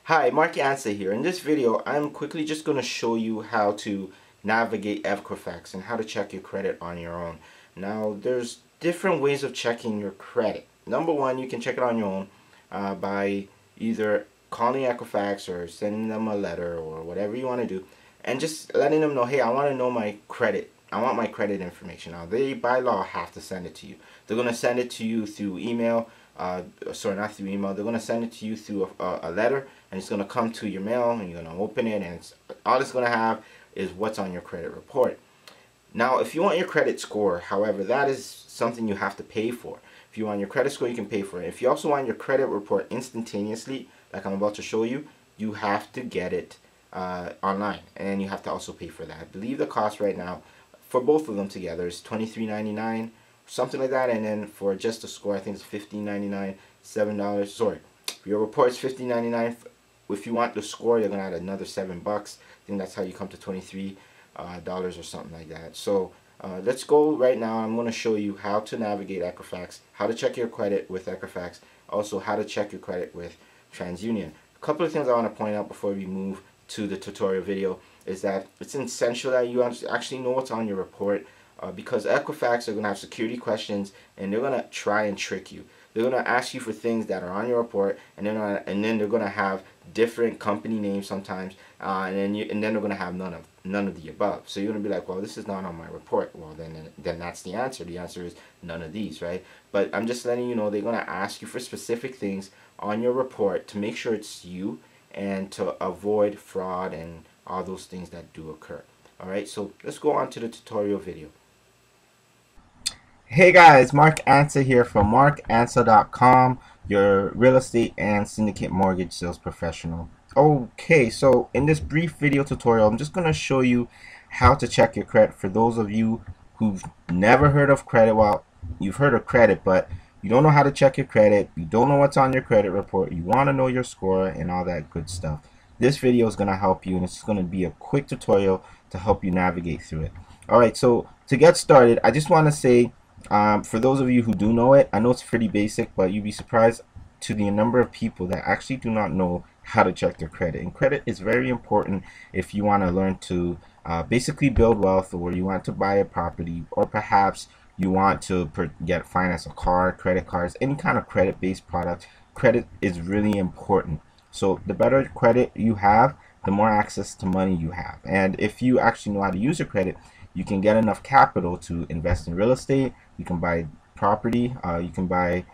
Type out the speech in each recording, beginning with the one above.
Hi, Mark Ansa here. In this video, I'm quickly just going to show you how to navigate Equifax and how to check your credit on your own. Now, there's different ways of checking your credit. Number one, you can check it on your own by either calling Equifax or sending them a letter or whatever you want to do, and just letting them know, hey, I want to know my credit. I want my credit information. Now, they by law have to send it to you. They're going to send it to you through email. Sorry, not through email. They're going to send it to you through a letter, and it's going to come to your mail, and you're going to open it, and all it's going to have is what's on your credit report. Now, if you want your credit score, however, that is something you have to pay for. If you want your credit score, you can pay for it. If you also want your credit report instantaneously, like I'm about to show you, you have to get it online, and you have to also pay for that. I believe the cost right now for both of them together is $23.99, something like that, and then for just a score, I think it's $15.99, $7. Sorry, your report's $15.99. If you want the score, you're gonna add another $7. I think that's how you come to $23 or something like that. So let's go right now. I'm going to show you how to navigate Equifax, how to check your credit with Equifax, also how to check your credit with TransUnion. A couple of things I want to point out before we move to the tutorial video is that it's essential that you actually know what's on your report, because Equifax are going to have security questions, and they're going to try and trick you. They're going to ask you for things that are on your report, and then they're going to have different company names sometimes, and then they're going to have none of the above. So you're going to be like, well, this is not on my report. Well, then that's the answer. The answer is none of these, right? But I'm just letting you know they're going to ask you for specific things on your report to make sure it's you, and to avoid fraud and all those things that do occur. Alright, so let's go on to the tutorial video. Hey guys, Mark Ansa here from markansa.com, your real estate and syndicate mortgage sales professional. Okay, so in this brief video tutorial, I'm just going to show you how to check your credit. For those of you who've never heard of credit, well, you've heard of credit, but you don't know how to check your credit, you don't know what's on your credit report, you want to know your score and all that good stuff. This video is going to help you, and it's going to be a quick tutorial to help you navigate through it. Alright, so to get started, I just want to say, for those of you who do know it, I know it's pretty basic, but you'd be surprised to the number of people that actually do not know how to check their credit. And credit is very important if you want to learn to basically build wealth, or you want to buy a property, or perhaps you want to finance a car, credit cards, any kind of credit-based product. Credit is really important. So the better credit you have, the more access to money you have. And if you actually know how to use your credit, you can get enough capital to invest in real estate. You can buy property. You can buy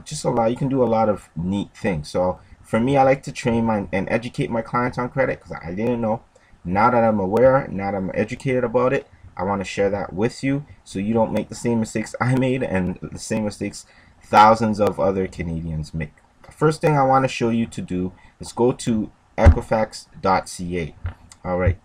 just a lot. You can do a lot of neat things. So for me, I like to train and educate my clients on credit, because I didn't know. Now that I'm aware, now that I'm educated about it, I want to share that with you so you don't make the same mistakes I made and the same mistakes thousands of other Canadians make. The first thing I want to show you to do is go to equifax.ca. Alright,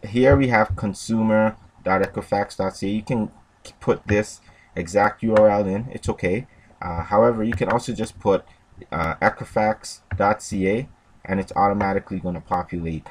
here we have consumer.equifax.ca. You can put this exact URL in, it's okay. However, you can also just put equifax.ca, and it's automatically going to populate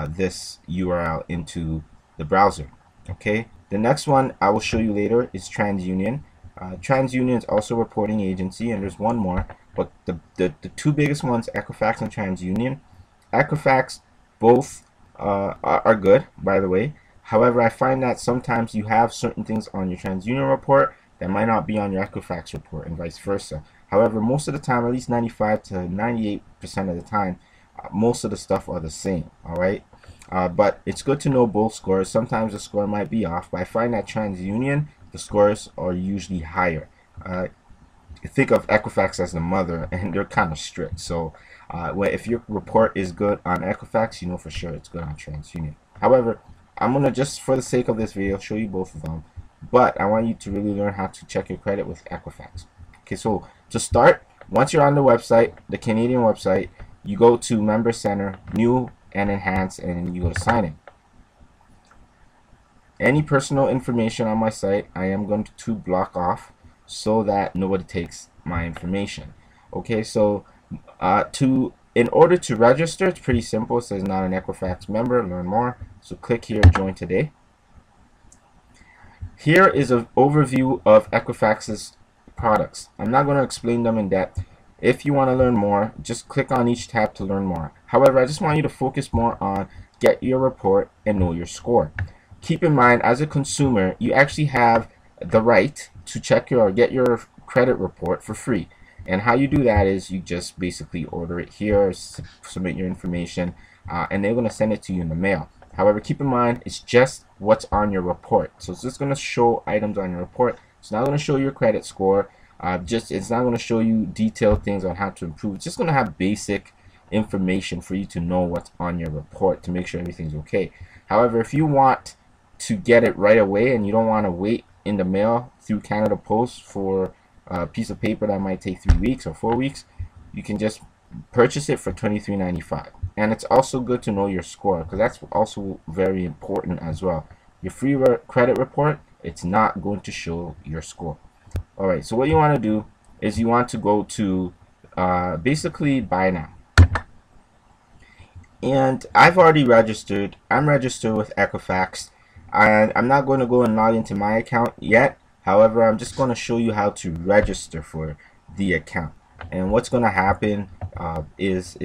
this URL into the browser. Okay, the next one I will show you later is TransUnion. TransUnion is also a reporting agency, and there's one more, but the two biggest ones, Equifax and TransUnion. Equifax, both are good, by the way. However, I find that sometimes you have certain things on your TransUnion report that might not be on your Equifax report, and vice versa. However, most of the time, at least 95 to 98% of the time, most of the stuff are the same. Alright, but it's good to know both scores. Sometimes the score might be off, but I find that TransUnion, the scores are usually higher. Think of Equifax as the mother, and they're kind of strict. So if your report is good on Equifax, you know for sure it's good on TransUnion. However, I'm going to, just for the sake of this video, show you both of them, but I want you to really learn how to check your credit with Equifax. Okay, so to start, once you're on the website, the Canadian website, you go to Member Center, New and Enhance, and you go to Sign In. Any personal information on my site, I am going to block off so that nobody takes my information. Okay, so in order to register, it's pretty simple. It says not an Equifax member, learn more. So click here, join today. Here is an overview of Equifax's products. I'm not going to explain them in depth. If you want to learn more, just click on each tab to learn more. However, I just want you to focus more on get your report and know your score. Keep in mind, as a consumer, you actually have the right to check your or get your credit report for free. And how you do that is you just basically order it here, submit your information, and they're going to send it to you in the mail. However, keep in mind, it's just what's on your report. So it's just going to show items on your report. It's not going to show your credit score. It's not going to show you detailed things on how to improve. It's just going to have basic information for you to know what's on your report to make sure everything's okay. However, if you want to get it right away and you don't want to wait in the mail through Canada Post for a piece of paper that might take 3 weeks or 4 weeks, you can just purchase it for $23.95. And it's also good to know your score, because that's also very important as well. Your free credit report, it's not going to show your score. Alright, so what you want to do is you want to go to basically buy now. And I've already registered. I'm registered with Equifax. And I'm not going to go and log into my account yet. However, I'm just going to show you how to register for the account. And what's going to happen is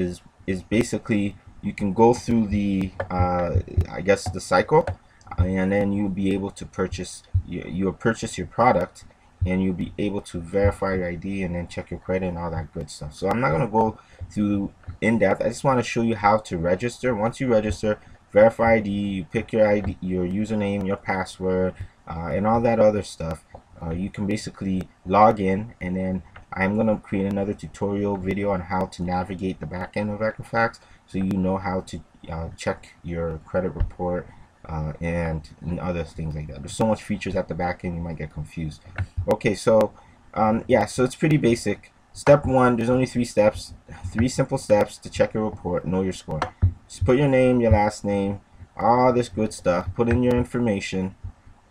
basically you can go through the I guess the cycle, and then you'll be able to purchase you'll purchase your product, and you'll be able to verify your ID and then check your credit and all that good stuff. So I'm not going to go through in depth. I just want to show you how to register. Once you register, verify ID, you pick your ID, your username, your password, and all that other stuff. You can basically log in, and then I'm going to create another tutorial video on how to navigate the back end of Equifax, so you know how to check your credit report and other things like that. There's so much features at the back end, you might get confused. Okay, so yeah, so it's pretty basic. Step one, there's only 3 steps, 3 simple steps to check your report, know your score. Just put your name, your last name, all this good stuff, put in your information,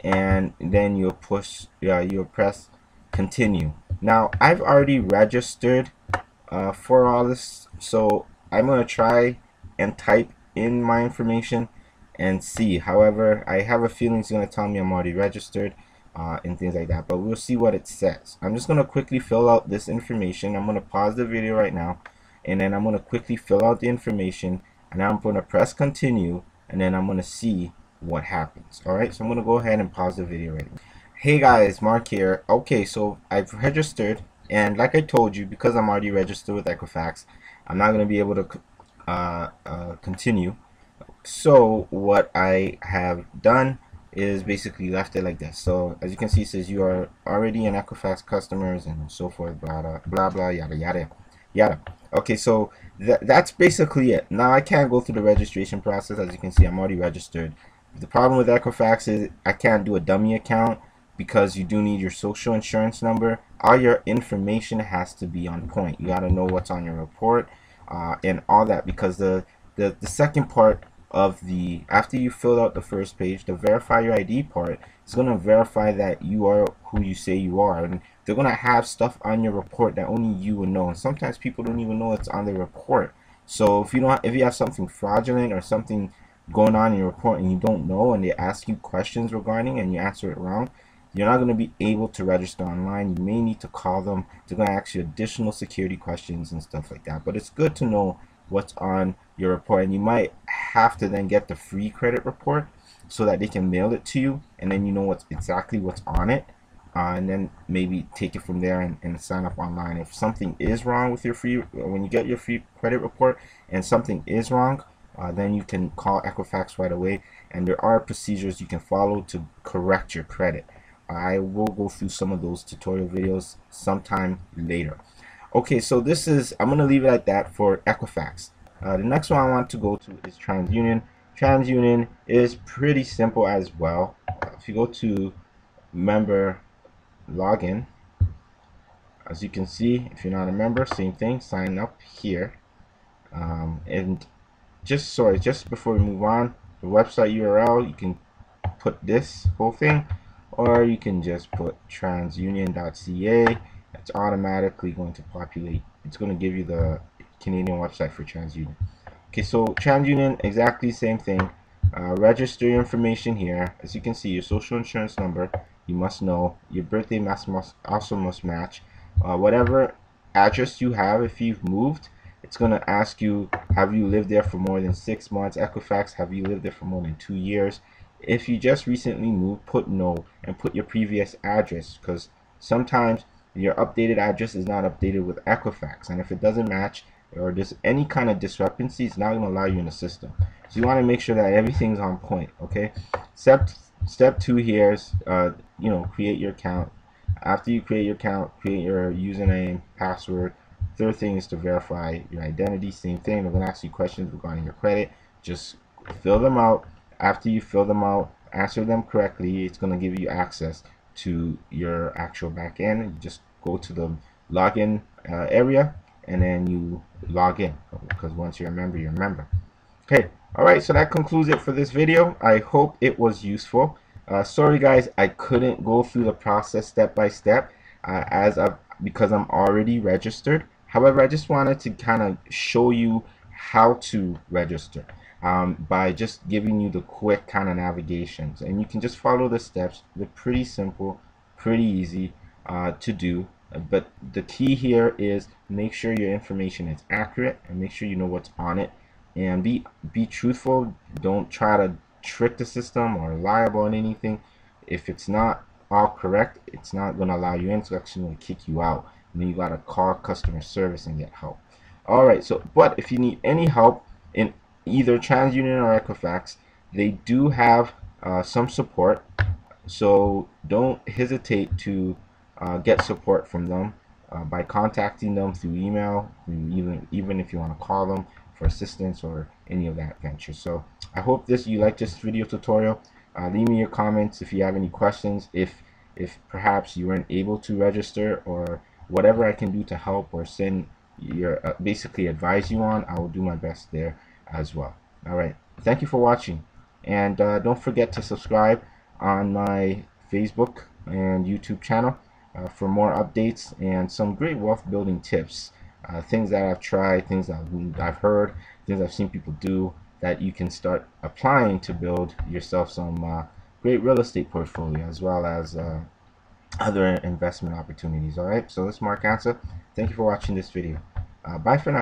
and then you'll press continue. Now I've already registered for all this, so I'm going to try and type in my information and see. However, I have a feeling it's going to tell me I'm already registered and things like that, but we'll see what it says. I'm just going to quickly fill out this information. I'm going to pause the video right now, and then I'm going to quickly fill out the information, and I'm going to press continue, and then I'm going to see what happens. Alright, so I'm going to go ahead and pause the video right now. Hey guys, Mark here. Okay, so I've registered, and like I told you, because I'm already registered with Equifax, I'm not going to be able to continue. So what I have done is basically left it like this. So as you can see, it says you are already an Equifax customers and so forth, blah blah blah, blah yada yada yada. Okay, so that's basically it. Now I can't go through the registration process. As you can see, I'm already registered. The problem with Equifax is I can't do a dummy account, because you do need your social insurance number. All your information has to be on point. You got to know what's on your report and all that, because the second part of the, after you fill out the first page, the verify your ID part, is going to verify that you are who you say you are, and they're going to have stuff on your report that only you will know, and sometimes people don't even know it's on their report. So if you have something fraudulent or something going on in your report and you don't know, and they ask you questions regarding and you answer it wrong, you're not going to be able to register online. You may need to call them. They're going to ask you additional security questions and stuff like that. But it's good to know what's on your report, and you might have to then get the free credit report so that they can mail it to you, and then you know exactly what's on it, and then maybe take it from there and sign up online. If something is wrong with your when you get your free credit report and something is wrong, then you can call Equifax right away, and there are procedures you can follow to correct your credit. I will go through some of those tutorial videos sometime later. Okay, so I'm going to leave it at that for Equifax. The next one I want to go to is TransUnion. TransUnion is pretty simple as well. If you go to member login, as you can see, if you're not a member, same thing, sign up here. And just before we move on, the website URL, you can put this whole thing, or you can just put transunion.ca. It's automatically going to populate. It's going to give you the Canadian website for TransUnion. Okay, so TransUnion, exactly same thing. Register your information here. As you can see, your social insurance number, you must know. Your birthday must also match. Whatever address you have. If you've moved, it's going to ask you, have you lived there for more than 6 months? Equifax, have you lived there for more than 2 years? If you just recently moved, put no and put your previous address, because sometimes your updated address is not updated with Equifax, and if it doesn't match or there's any kind of discrepancy, it's not going to allow you in the system. So you want to make sure that everything's on point. Okay. Step two here is create your account. After you create your account, create your username, password. Third thing is to verify your identity. Same thing. They're going to ask you questions regarding your credit. Just fill them out. After you fill them out, answer them correctly, it's going to give you access to your actual back end. You just go to the login area, and then you log in, because once you're a member, you're a member. Okay, all right, so that concludes it for this video. I hope it was useful. Sorry guys, I couldn't go through the process step by step because I'm already registered. However, I just wanted to kind of show you how to register by just giving you the quick kind of navigations, and you can just follow the steps. They're pretty simple, pretty easy to do. But the key here is make sure your information is accurate and make sure you know what's on it, and be truthful. Don't try to trick the system or lie about anything. If it's not all correct, it's not going to allow you in. It's actually going to kick you out, and then you got to call customer service and get help. All right, so but if you need any help in either TransUnion or Equifax, they do have some support, so don't hesitate to get support from them by contacting them through email, even if you want to call them for assistance or any of that venture. So I hope you like this video tutorial. Leave me your comments if you have any questions, if perhaps you weren't able to register, or whatever I can do to help or send your basically advise you on. I will do my best there as well. All right, thank you for watching, and don't forget to subscribe on my Facebook and YouTube channel for more updates and some great wealth building tips, things that I've tried, things that I've heard, things I've seen people do that you can start applying to build yourself some great real estate portfolio, as well as other investment opportunities. All right, so this is Mark Ansa. Thank you for watching this video. Bye for now.